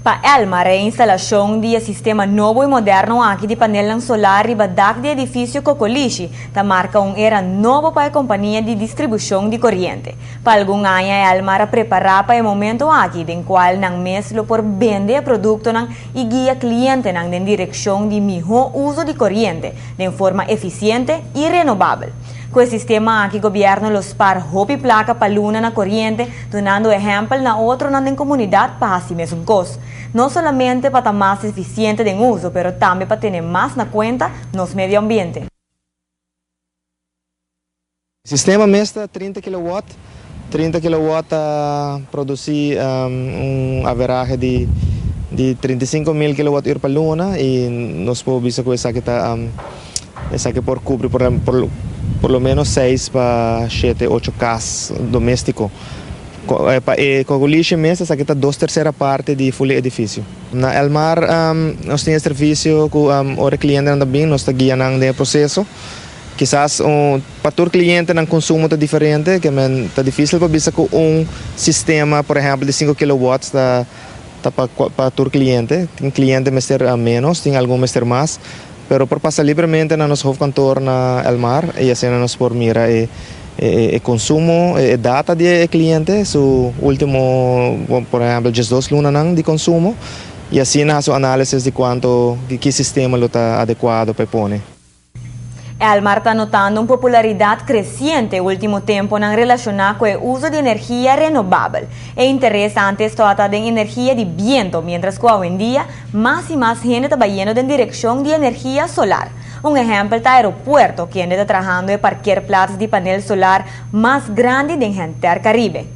Para Elmar, a instalação de sistema novo e moderno aqui de painel solar e badak de edifício Cocolichi, ta marca era novo para a companhia de distribuição de corrente. Para algum ano, Elmar prepara para o momento aqui, em qual não mesmo por vender produto e guia cliente na direção de melhor uso de corrente, de forma eficiente e renovável. Com o sistema aqui, o governo los par hopi placa para luna na corrente, dando exemplo na outra na comunidade para assim mesmo gosto. Não somente para estar mais eficiente em uso, mas também para ter mais na conta nos meio ambiente. O sistema mesmo 30 kW, 30 kW produzir average de 35.000 kWh para luna e nós podemos ver que essa que por cobrir por lo menos 6 para 7, 8 casas domésticos. Cocolichi mesmo, essa aqui está 2/3 parte de full edifício. Na Elmar, nós temos serviço com o cliente também, nós estamos guiando no processo. Quizás para todo cliente o consumo está diferente, que é difícil para ver com sistema, por exemplo, de 5 kW para todo cliente. Tem cliente que ter menos, tem algum que ter mais. Pero por passar livremente na nosso cantor na Elmar e assim nós por mirar o consumo, a data de cliente, su último, por exemplo, 2 lunas de consumo e assim na análise de quanto que sistema está adequado para pôr. Elmar está notando uma popularidade crescente no último tempo em relação com o uso de energia renovável. É interessante tratar de energia de viento, mientras que hoje em dia mais e mais gente está indo em direção de energia solar. Exemplo é o aeropuerto, que está trabalhando em qualquer plaza de painel solar mais grande do Caribe.